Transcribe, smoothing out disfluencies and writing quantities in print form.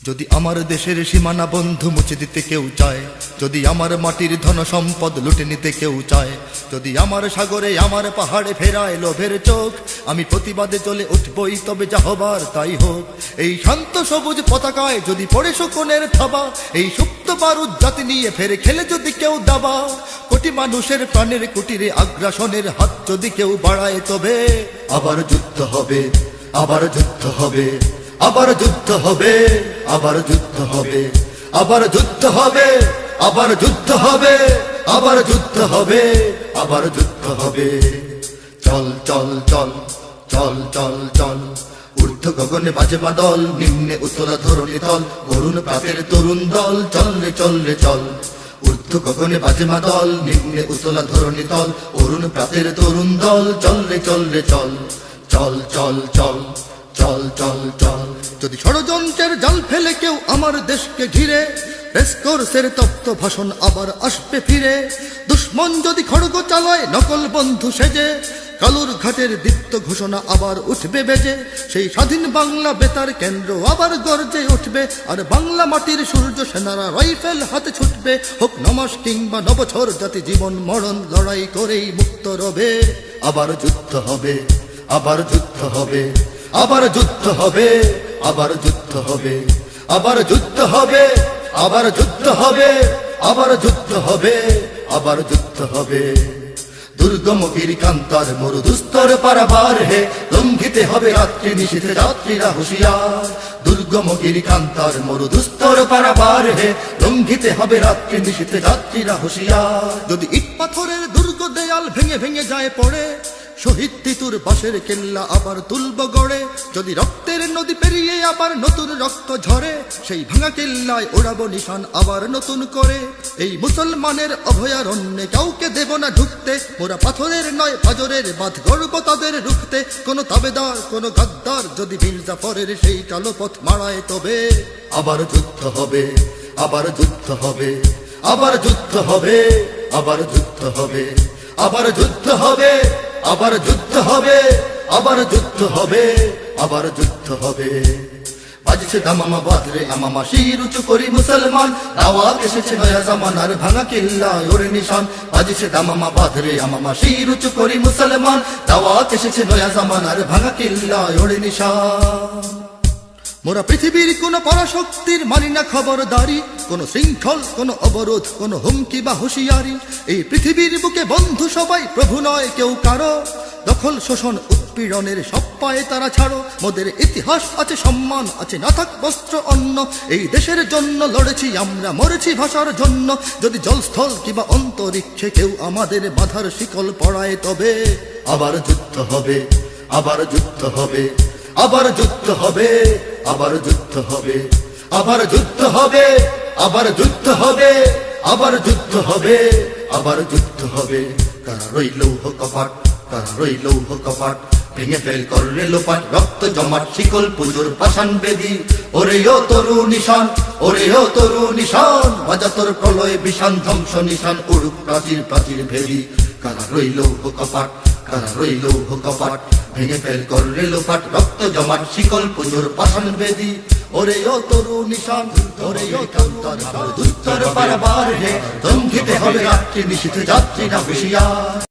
যদি আমার দেশের সীমানা বন্ধু মুছে দিতে কেউ চায়, যদি আমার মাটির ধন সম্পদ লুটে নিতে কেউ চায়, যদি আমার সাগরে আমার পাহাড়ে ফেরায় লোভের চোখ, আমি প্রতিবাদে চলে উঠবই, তবে যা হবার তাই হোক। এই শান্ত সবুজ পতাকায় যদি পড়ে শকুনের থাবা, এই সুপ্ত বারুদ জাতি নিয়ে ফেরে খেলে যদি কেউ দাবা, কোটি মানুষের প্রাণের কুটিরে আগ্রাসনের হাত যদি কেউ বাড়ায়, তবে আবার যুদ্ধ হবে, আবার যুদ্ধ হবে, আবার যুদ্ধ হবে, আবার যুদ্ধ হবে, আবার যুদ্ধ হবে, আবার যুদ্ধ হবে, আবার যুদ্ধ হবে, আবার যুদ্ধ হবে। চল চল চল চল চল চল, ঊর্ধ্ব গগনে বাজে বাদল, নিম্নে উতলা ধরণী তল, অরুণ প্রাতের তরুণ দল, চল রে চল রে চল। ঊর্ধ্ব গগনে বাজে বাদল, নিম্নে উতলা ধরণী তল, অরুণ প্রাতের তরুণ দল, চল রে চল রে চল। চল চল চল চল চল চল। যদি ষড়যন্ত্রের জাল ফেলে কেউ আমার দেশকে ঘিরে, রেসকোর্সের তপ্ত ভাষণ আবার আসবে ফিরে। দুশ্মন যদি খড়গ চালায় নকল বন্ধু সেজে, কালুর ঘাটের দীপ্ত ঘোষণা আবার উঠবে বেজে। সেই স্বাধীন বাংলা বেতার কেন্দ্র আবার গর্জে উঠবে, আর বাংলা মাটির সূর্য সেনারা রাইফেল হাতে ছুটবে। হোক নমাস কিংবা নবছর, জাতি জীবন মরণ লড়াই করেই মুক্ত রবে। আবার যুদ্ধ হবে, আবার যুদ্ধ হবে, আবার যুদ্ধ হবে, আবার যুদ্ধ হবে, আবার যুদ্ধ হবে, আবার যুদ্ধ হবে, আবার যুদ্ধ হবে, আবার যুদ্ধ হবে। দুর্গম গিরিকান্তার মরুদুস্তর পারাবার হে, লঙ্ঘিতে হবে রাত্রি নিশীথে যাত্রীরা হুঁশিয়ার। দুর্গম গিরিকান্তার মরুদুস্তর পারাবার হে, লঙ্ঘিতে হবে রাত্রি নিশীথে যাত্রীরা হুঁশিয়ার। যদি ইট পাথরের দুর্গ দেয়াল ভেঙে ভেঙে যায় পড়ে, শহীদ তিতুর বাঁশের কেল্লা আবার তুলব গড়ে। যদি রক্তের নদী পেরিয়ে আবার নতুন রক্ত ঝরে, সেই ভাঙা কেল্লায় ওড়াবো নিশান আবার নতুন করে। এই মুসলমানের অভয়ারণ্যে কাউকে দেব না ঢুকতে, মোরা পাথরের নয় পাজরের বাঁধ গড়ব তাদের রুখতে। কোন তাবেদার কোন গাদ্দার যদি বীর জাফরের সেই কালো পথ মারায়, তবে আবার যুদ্ধ হবে, আবার যুদ্ধ হবে, আবার যুদ্ধ হবে, আবার যুদ্ধ হবে, আবার যুদ্ধ হবে, আবার যুদ্ধ হবে, আবার যুদ্ধ হবে, আবার যুদ্ধ হবে। বাজছে দামামা বাদরে আমামা, শির উঁচু করি মুসলমান, দাওয়াত এসেছে নয়া জামানার ভাঙা কিল্লায় ওরে নিশান। বাজছে দামামা বাদরে আমামা, শির উঁচু করি মুসলমান, দাওয়াত এসেছে নয়া জামানার ভাঙা কিল্লায় ওরে নিশান। মোরা পৃথিবীর কোন পরাশক্তির মানি না খবরদারি, কোন শৃঙ্খল, কোন অবরোধ, কোন হুমকি বা হুঁশিয়ারি। এই পৃথিবীর বুকে বন্ধু সবাই, প্রভু নয় কেউ কারো। দখল শোষণ উৎপীড়নের সব পায়ে তারা ছাড়ো। মোদের ইতিহাস আছে, সম্মান আছে, না থাক বস্ত্র অন্ন। এই দেশের জন্য লড়েছি আমরা, মরেছি ভাষার জন্য। যদি জলস্থল কিংবা অন্তরিক্ষে কেউ আমাদের বাধার শিকল পড়ায়, তবে আবার যুদ্ধ হবে, আবার যুদ্ধ হবে, আবার যুদ্ধ হবে, আবার যুদ্ধ হবে, আবার যুদ্ধ হবে, আবার যুদ্ধ হবে, আবার যুদ্ধ হবে, আবার যুদ্ধ হবে। কারা রইল কপাট, কারা রইল কপাট, ভেঙে ফেল করলে লোপাট, রক্ত জমাট শিকল পুজোর পাষাণ বেদি। ওরে ও তরু নিশান, ওরে ও তরু নিশান, বাজা তোর প্রলয় বিষান, ধ্বংস নিশান উড়ুক প্রাচীর প্রাচীর ভেদি। কারা রইল কপাট, কারা রইল কপাট, ভেঙে ফেল করলে লোপাট, রক্ত জমাট শিকল পুজোর পাষাণ বেদি। ওরে ও তরু নিশান, ওরে ও কান্তার দুস্তর পারাবার হে, লঙ্ঘিতে হবে রাত্রি নিশীথে যাত্রীরা হুঁশিয়ার।